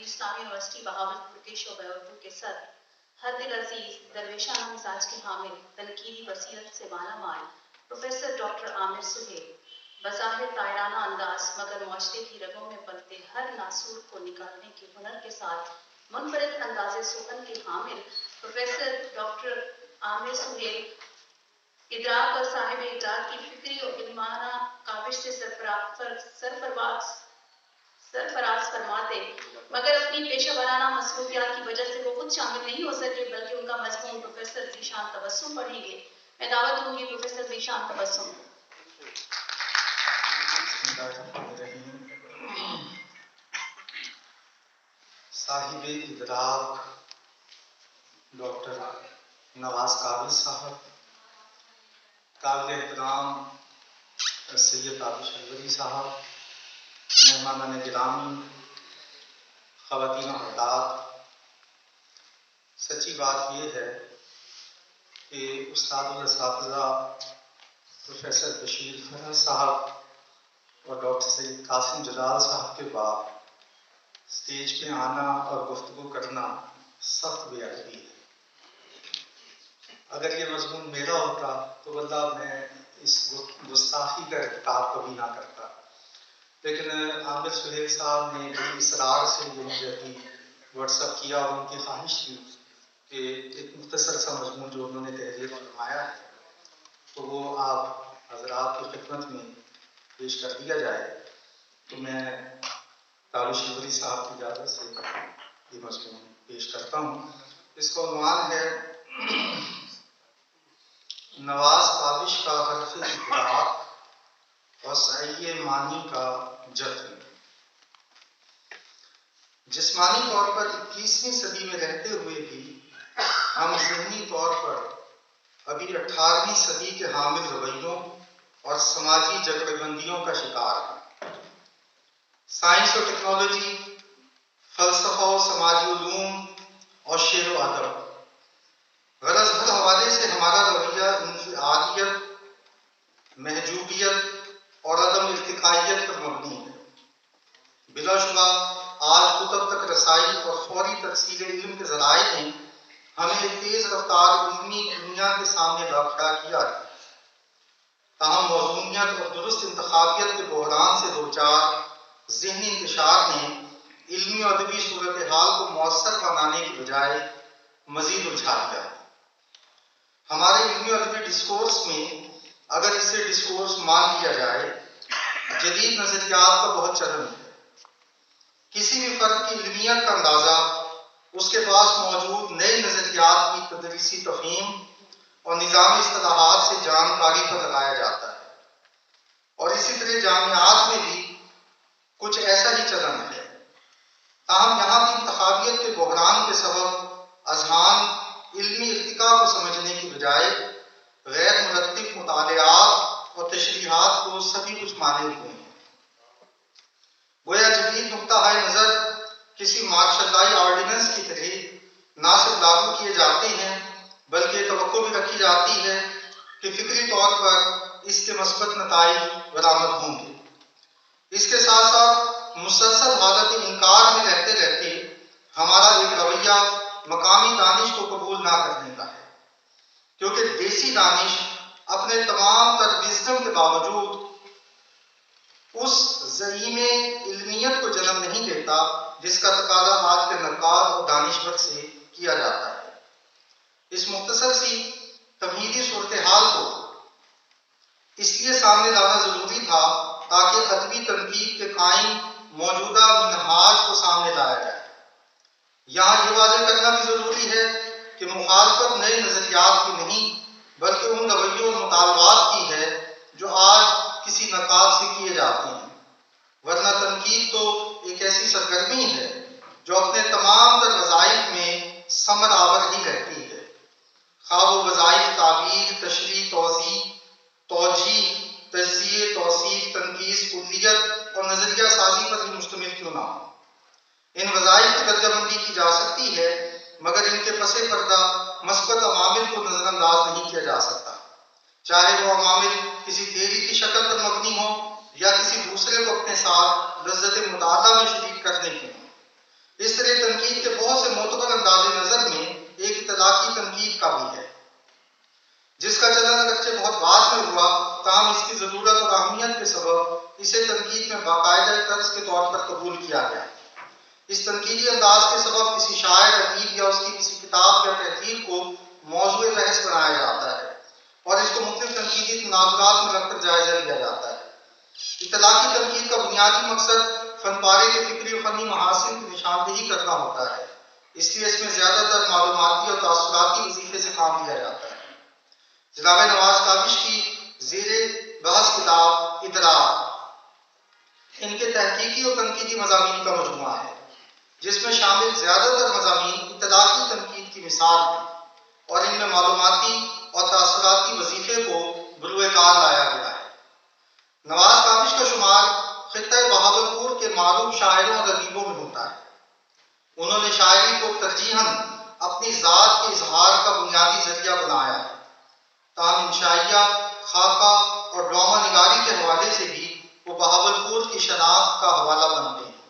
اسلامی یونیورسٹی بہاولپور کے شعبہ اردو کے صدر، ہر دل عزیز درویشانہ مزاج کے حامل، تنقیدی بصیرت سے مالا مال پروفیسر ڈاکٹر عامر سہیل، بظاہر طائرانہ انداز مگر معاشرے کی رگوں میں پلتے ہر ناسور کو نکالنے کے ہنر کے ساتھ منفرد انداز سخن کے حامل پروفیسر ڈاکٹر عامر سہیل ادراک اور صاحب ادراک کی فکری اور علمانہ کاوش سے سرفراز فرماتے، مگر اپنی پیشہ ورانہ مصروفیات کی وجہ سے وہ خود شامل نہیں ہو سکے، بلکہ ان کا مضمون پروفیسر ذیشان تبسم پڑھیں گے۔ میں دعوت دوں گی پروفیسر ذیشان تبسم۔ صاحب ادراک ڈاکٹر نواز قابل صاحب، قابل احترام سید عابد الولی صاحب، مہمانان گرامی، خواتین و حضرات، سچی بات یہ ہے کہ استاد الاساتذہ پروفیسر بشیر فرح صاحب اور ڈاکٹر سید قاسم جلال صاحب کے بعد اسٹیج پہ آنا اور گفتگو کرنا سخت بے ادبی ہے۔ اگر یہ مضمون میرا ہوتا تو واللہ میں اس گستاخی کا ارتکاب کبھی نہ کرتا، لیکن عامر سہیل صاحب نے بڑی اصرار سے یہ مجھے ابھی واٹس ایپ کیا اور ان کی خواہش تھی کہ ایک مختصر سا مضمون جو انہوں نے تحریر فرمایا ہے تو وہ آپ حضرات کی خدمت میں پیش کر دیا جائے، تو میں قابل شیوری صاحب کی اجازت سے یہ مضمون پیش کرتا ہوں۔ اس کا عنوان ہے نواز کاوش کا حرف ادراک اور سعی معنی کا جتن۔ جسمانی طور پر 21ویں صدی میں رہتے ہوئے بھی ہم ذہنی طور پر ابھی 18ویں صدی کے حامل رویوں اور سماجی جگڑ بندیوں کا شکار ہیں۔ سائنس و ٹیکنالوجی، فلسفہ و سماجی علوم اور شعر و ادب، غرض ہر حوالے سے ہمارا رویہ انفعالیت، محجوبیت اور عدم ارتقائیت پر مبنی ہے۔ بلا شبہ آج کتب تک رسائی اور فوری تحصیل علم کے ذرائع نے ہمیں ایک تیز رفتار علمی دنیا کے سامنے کھڑا کیا ہے، تاہم موزونیت اور درست انتخابیت کے بحران سے دوچار ذہنی انتشار نے علمی و ادبی صورتحال کو مؤثر بنانے کی بجائے مزید الجھا دیا ہے۔ ہمارے علمی و ادبی ڈسکورس میں اگر اسے ڈسکورس مان لیا جائے، جدید نظریات کا بہت چلن ہے۔ کسی بھی فرد کی علمیت کا اندازہ اس کے پاس موجود نئے نظریات کی تدریسی تفہیم اور نظامی اصطلاحات سے جانکاری پر لگایا جاتا ہے، اور اسی طرح جامعات میں بھی کچھ ایسا ہی چلن ہے۔ تاہم یہاں بھی انتخابیت کے بحران کے سبب اذہان علمی ارتقاء کو سمجھنے کی بجائے غیر مرتب مطالعات اور تشریحات کو سبھی کچھ مانے ہوئے ہیں۔ گویا جدید نقطہ نظر کسی مارشل لائی آرڈیننس کی طرح نہ صرف لاگو کیے جاتے ہیں بلکہ یہ توقع بھی رکھی جاتی ہے کہ فکری طور پر اس کے مثبت نتائج برآمد ہوں گے۔ اس کے ساتھ ساتھ مسلسل حالت انکار میں رہتے رہتے ہمارا ایک رویہ مقامی دانش کو قبول نہ کرنے کا ہے، کیونکہ دیسی دانش اپنے تمام تر وزڈم کے باوجود اس زعیم علمیت کو جنم نہیں دیتا جس کا تقاضا آج کے نقاد اور دانشور سے کیا جاتا ہے۔ اس مختصر سی تمہیدی صورتحال کو اس لیے سامنے لانا ضروری تھا تاکہ ادبی تنقید کے قائم موجودہ منہاج کو سامنے لایا جائے۔ یہاں یہ واضح کرنا بھی ضروری ہے کہ مخالفت نئے نظریات کی نہیں بلکہ ان رویوں اور مطالبات کی ہے جو آج کسی نقاد سے کیے جاتے ہیں، ورنہ تنقید تو ایک ایسی سرگرمی ہے جو اپنے تمام تر وظائف میں ثمر آور ہی رہتی ہے، خواہ وہ وظائف تعبیر، تشریح، توضیح، توجیہ، تجزیے، توصیف، تنقیص، کلیت اور نظریہ سازی پر ہی مشتمل کیوں نہ ہو۔ ان وظائف کی درجہ بندی کی جا سکتی ہے مگر ان کے پس پردہ مثبت عوامل کو نظر انداز نہیں کیا جا سکتا، چاہے وہ عوامل کسی تھیوری کی شکل پر مبنی ہو یا کسی دوسرے کو اپنے ساتھ لذت مطالعہ میں شریک کرنے کے ہوں۔ اس طرح تنقید کے بہت سے معتبر انداز نظر میں ایک اطلاقی تنقید کا بھی ہے، جس کا چلن اگرچہ بہت بعد میں ہوا، تاہم اس کی ضرورت اور اہمیت کے سبب اسے تنقید میں باقاعدہ طرز کے طور پر قبول کیا گیا۔ اس تنقیدی انداز کے سبب کسی شاعر، ادیب یا اس کی کسی کتاب یا تحریر کو موضوع بحث بنایا جاتا ہے اور اس کو مختلف تنقیدی تناظرات میں رکھ کر جائزہ لیا جاتا ہے۔ اطلاقی تنقید کا بنیادی مقصد فن پارے کے فکری و فنی محاسن کی نشاندہی کرنا ہوتا ہے، اس لیے اس میں زیادہ تر معلوماتی اور تاثراتی وظیفے سے کام لیا جاتا ہے۔ جناب نواز کاوش کی زیر بحث کتاب ادراک ان کے تحقیقی اور تنقیدی مضامین کا مجموعہ ہے، جس میں شامل زیادہ تر مضامین اطلاقی تنقید کی مثال ہیں اور ان میں معلوماتی اور تاثراتی وظیفے کو بروئے کار لایا گیا ہے۔ نواز کاوش کا شمار خطہ بہاولپور کے معروف شاعروں اور ادیبوں میں ہوتا ہے۔ انہوں نے شاعری کو ترجیحاً اپنی ذات کے اظہار کا بنیادی ذریعہ بنایا ہے، تاہم انشائیہ، خاکہ اور ڈرامہ نگاری کے حوالے سے بھی وہ بہاولپور کی شناخت کا حوالہ بنتے ہیں۔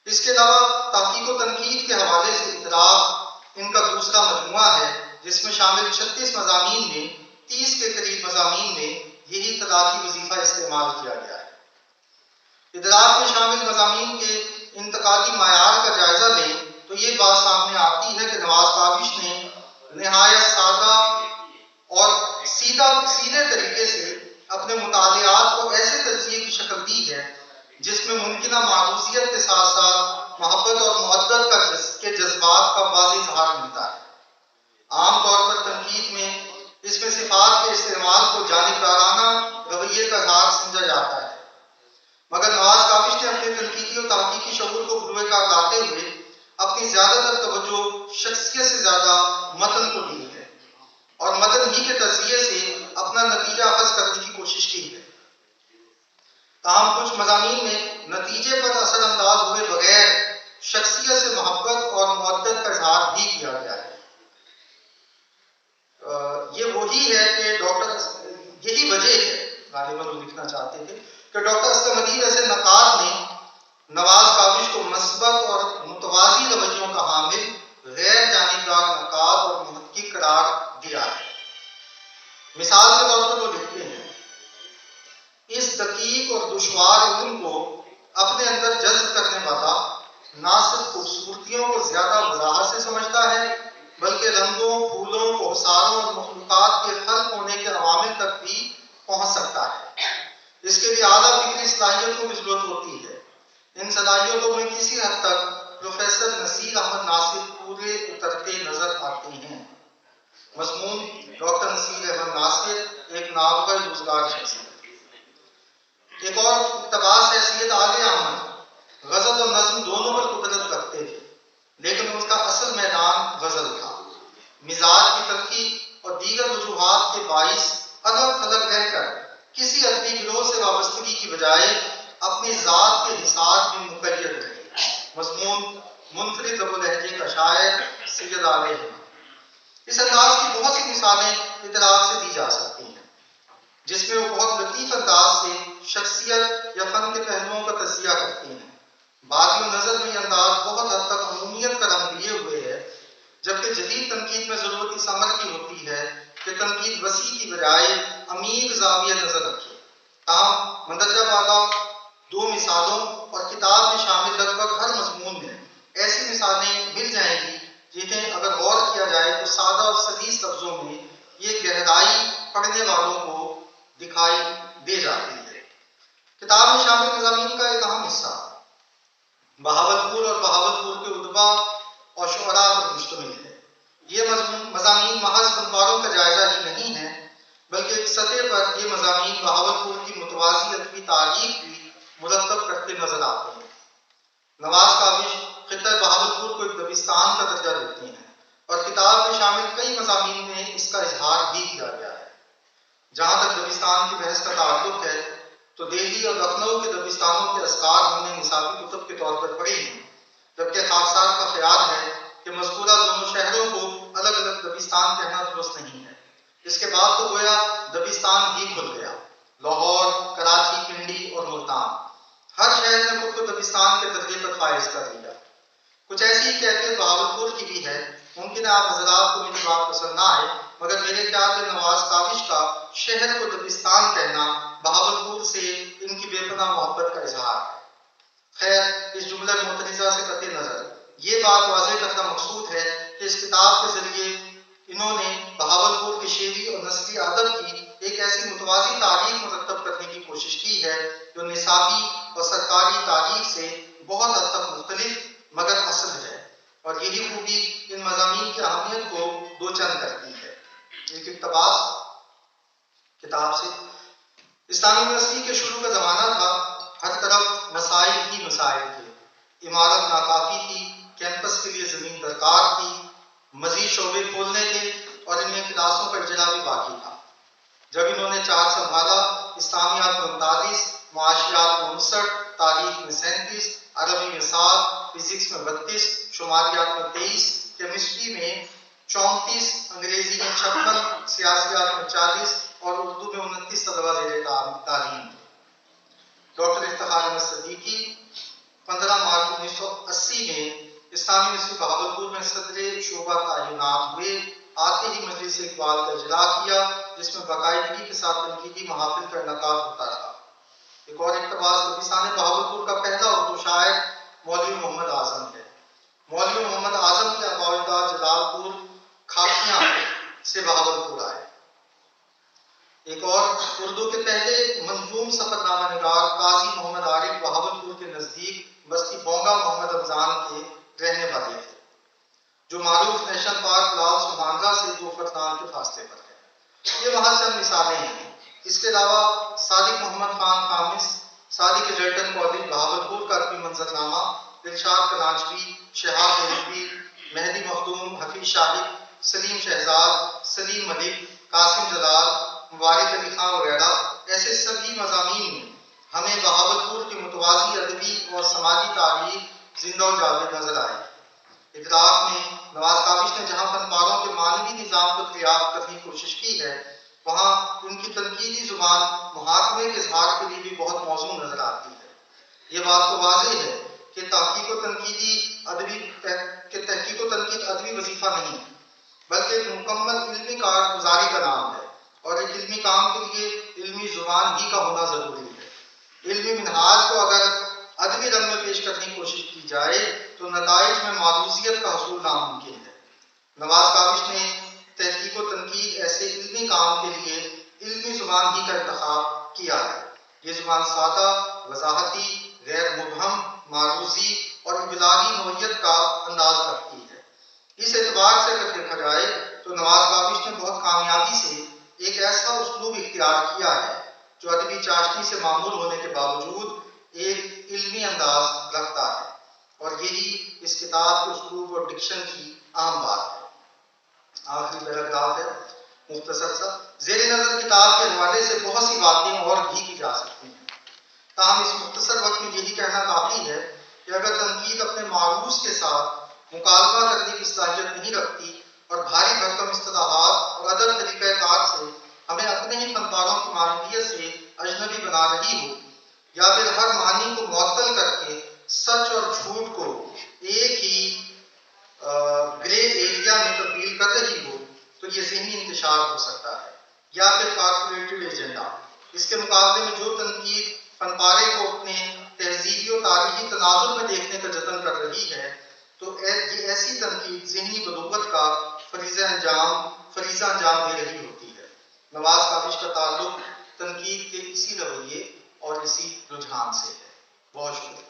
اس کے علاوہ تحقیق و تنقید کے حوالے سے ادراک ان کا دوسرا مجموعہ ہے، جس میں شامل 36 مضامین میں 30 کے قریب مضامین میں یہی اطلاقی وظیفہ استعمال کیا گیا ہے۔ ادراک میں شامل مضامین کے انتقادی معیار کا جائزہ لیں تو یہ بات سامنے آتی ہے کہ نواز کاوش نے نہایت سادہ اور سیدھے طریقے سے اپنے مطالعات کو ایسے تجزیے کی شکل دی ہے جس میں ممکنہ معروضیت کے ساتھ ساتھ محبت اور مودت کے جذبات کا واضح اظہار ملتا ہے۔ عام طور پر تنقید میں اس میں صفات کے استعمال کو جانبدارانہ رویے کا اظہار سمجھا جاتا ہے، مگر نواز کاوش نے اپنے تنقیدی اور تحقیقی شعور کو بروئے کار لاتے ہوئے اپنی زیادہ تر توجہ شخصیت سے زیادہ متن کو دی ہے اور متن ہی کے تجزیے سے اپنا نتیجہ اخذ کرنے کی کوشش کی ہے۔ تاہم کچھ مضامین میں نتیجے پر اثر انداز ہوئے بغیر شخصیت سے محبت اور مودت کا اظہار بھی کیا گیا ہے۔ یہ وہی ہے کہ یہی وجہ ہے، غالباً وہ لکھنا چاہتے تھے کہ ڈاکٹر اسلم ادیب ایسے نقاد نے نواز کاوش کو مثبت اور متوازی رویوں کا حامل، غیر جانبدار نقاد اور محقق قرار دیا ہے۔ مثال کے طور پر وہ لکھتے ہیں، اس دقیق اور دشوار علم کو اپنے اندر جذب کرنے والا نہ صرف خوبصورتیوں کو زیادہ وضاحت سے سمجھتا ہے بلکہ رنگوں، پھولوں، کوہساروں اور مخلوقات کے خلق ہونے کے عوامل تک بھی پہنچ سکتا ہے۔ اس کے لیے اعلیٰ فکری صلاحیتوں کی ضرورت ہوتی ہے۔ ان صلاحیتوں میں کسی حد تک پروفیسر نصیر احمد ناصر پورے اترتے نظر آتے ہیں۔ مضمون: ڈاکٹر نصیر احمد ناصر ایک نابغہ روزگار شخصیت۔ ایک اور اقتباس ہے، سید علی احمد غزل اور نظم دونوں پر قدرت رکھتے تھے، لیکن ان کا اصل میدان غزل تھا۔ مزاج کی تلخی اور دیگر وجوہات کے باعث الگ تھلگ رہ کر کسی ادبی گروہ سے وابستگی کی بجائے اپنی ذات کے حصار میں مقید رہے۔ مضمون: منفرد لب و لہجے کا شاعر سید علی احمد۔ اس انداز کی بہت سی مثالیں ادراک سے دی جا سکتی ہیں، جس میں وہ بہت لطیف انداز سے شخصیت یا فن کے پہلوؤں کا تجزیہ کرتے ہیں۔ بادی نظر میں یہ انداز بہت حد تک عمومیت کا رنگ لیے ہوئے ہے، جبکہ جدید تنقید میں ضرورت اس امر کی ہوتی ہے کہ تنقید وسیع کی بجائے عمیق زاویہ نظر رکھے۔ تاہم مندرجہ بالا دو مثالوں اور کتاب میں شامل لگ بھگ ہر مضمون میں ایسی مثالیں مل جائیں گی جنہیں اگر غور کیا جائے تو سادہ اور سلیس لفظوں میں یہ گہرائی پڑھنے والوں کو دکھائی دے جاتی ہے۔ کتاب میں شامل مضامین کا ایک اہم حصہ بہاولپور اور بہاولپور کے ادبا اور شعراء پر مشتمل ہے۔ یہ مضامین محض فنکاروں کا جائزہ ہی نہیں ہے، بلکہ ایک سطح پر یہ مضامین بہاولپور کی متوازی ادبی تاریخ بھی مرتب کرتے نظر آتے ہیں۔ نواز کاوش خطہ بہاولپور کو ایک دبستان کا درجہ دیتے ہیں اور کتاب میں شامل کئی مضامین میں اس کا اظہار بھی کیا گیا ہے۔ جہاں تک دبستان کی بحث کا تعلق ہے تو دہلی اور لکھنؤ کے دبستانوں کے اذکار ہم نے نصابی کتب کے طور پر پڑھے ہیں، جبکہ خاکسار کا خیال ہے کہ مذکورہ دونوں شہروں کو الگ الگ دبستان کہنا درست نہیں ہے۔ اس کے بعد تو گویا دبستان ہی کھل گیا۔ لاہور، کراچی، پنڈی اور ملتان، ہر شہر نے خود کو دبستان کے درجے پر فائز کر لیا۔ کچھ ایسی کیفیت بہاولپور کی بھی ہے. ممکن ہے آپ حضرات کو میری بات پسند نہ آئے، مگر میرے خیال میں نواز کاوش کا شہر کو دبستان کہنا بہاولپور سے ان کی بے پناہ محبت کا اظہار ہے. خیر، اس جملہ متنازع سے قطع نظر یہ بات واضح کرنا مقصود ہے کہ اس کتاب کے ذریعے انہوں نے بہاولپور کے شعری اور نثری ادب کی ایک ایسی متوازی تاریخ مرتب کرنے کی کوشش کی ہے جو نصابی اور سرکاری تاریخ سے بہت حد تک مختلف مگر اصل ہے، اور یہی خوبی ان مضامین کی اہمیت کو دو چند کرتی ہے. ایک اقتباس کتاب سے: اسلامی یونیورسٹی کے شروع کا زمانہ تھا، ہر طرف مسائل ہی مسائل تھے، عمارت ناکافی تھی، کیمپس کے لیے زمین درکار تھی، مزید شعبے کھولنے تھے اور ان میں کلاسوں کا اجرا بھی باقی تھا. جب انہوں نے چارج سنبھالا، اسلامیات میں 39، معاشیات میں 59، تاریخ میں 37، عربی میں 7، فزکس میں 32، شماریات میں 23، کیمسٹری میں 34، انگریزی میں 56، سیاسیات میں 40 اور اردو میں 29 طلبہ زیر تعلیم. ڈاکٹر افتخار احمد صدیقی 15 مارچ 1980 میں اسلامی یونیورسٹی بہاولپور میں صدر شعبہ تعینات ہوئے. آتے ہی مجلس اقبال کا اجرا کیا، جس میں باقاعدگی کے ساتھ تنقیدی محافل کا انعقاد ہوتا رہا. ایک اور اقتباس دبستان بہاولپور کا پہلا اردو شاعر مولوی محمد اعظم ہے. مولوی محمد اعظم کے آباء جلال پور کھاکیاں سے بہاولپور آئے. ایک اور اردو کے پہلے منظوم سفر نامہ نگار قاضی محمد عارف بہاولپور کے نزدیک بستی بونگا محمد رمضان کے رہنے والے تھے، جو معروف نیشنل پارک لال سبحانگہ سے 2 فرسان کے فاصلے پر ہے. یہ وہاں چند مثالیں ہیں. اس کے علاوہ صادق محمد خان خامس، صادق ایجرٹن کالج بہاولپور کا عربی منظرنامہ، دلشاد کنانچوی، شہاب دہلوی، مہدی مخدوم، حفیظ شاہد، سلیم شہزاد، سلیم ملک، قاسم جلال، مبارک علی خان وغیرہ، ایسے سبھی مضامین میں ہمیں بہاولپور کی متوازی ادبی اور سماجی تاریخ زندہ و جاوید نظر آئی. ادراک میں نواز کاوش نے جہاں فن پاروں کے معنوی نظام کو دریافت کرنے کی کوشش کی ہے، وہاں ان کی تنقیدی زبان محاکمے کے اظہار کے لیے بھی بہت موزوں نظر آتی ہے. یہ بات تو واضح ہے کہ تحقیق و تنقید ادبی وظیفہ نہیں، بلکہ ایک مکمل علمی کارگزاری کا نام ہے، اور ایک علمی کام کے لیے علمی زبان ہی کا ہونا ضروری ہے. علمی منہاج کو اگر ادبی رنگ میں پیش کرنے کی کوشش کی جائے تو نتائج میں معروضیت کا حصول ناممکن ہے. نواز کاوش نے تحقیق و تنقید ایسے علمی کام کے لیے علمی زبان ہی کا انتخاب کیا ہے. یہ زبان سادہ، وضاحتی، غیر مبہم، معروضی اور ابلاغی نوعیت کا انداز رکھتی ہے. اس اعتبار سے اگر دیکھا جائے تو نواز کاوش نے بہت کامیابی سے ایک ایسا اسلوب اختیار کیا ہے جو ادبی چاشنی سے معمول ہونے کے باوجود ایک علمی انداز رکھتا ہے، اور یہی اس کتاب کے اسلوب اور ڈکشن کی اہم بات ہے. آخری پیراگراف ہے مختصر سا. زیر نظر کتاب کے حوالے سے بہت سی باتیں اور بھی کی جا سکتی ہیں، تاہم اس مختصر وقت میں یہی کہنا کافی ہے کہ اگر تنقید اپنے معروض کے ساتھ مکالمہ کرنے کی صلاحیت نہیں رکھتی اور بھاری بھرکم اصطلاحات اور ادب طریقہ کار سے ہمیں اپنے ہی فنکاروں کی معنویت سے اجنبی بنا رہی ہو، یا پھر ہر معنی کو معطل کر کے سچ اور جھوٹ کو ایک ہی گرے ایریا میں تبدیل کر رہی ہو، تو یہ ذہنی انتشار ہو سکتا ہے یا پھر کارپوریٹو ایجنڈا. اس کے مقابلے میں جو تنقید فن پارے کو اپنے تہذیبی و تاریخی تناظر میں دیکھنے کا جتن کر رہی ہے، تو یہ ایسی تنقید ذہنی بلوغت کا فریضہ انجام دے رہی ہوتی ہے. نواز کاوش کا تعلق تنقید کے اسی رویے اور اسی رجحان سے ہے. بہت شکریہ.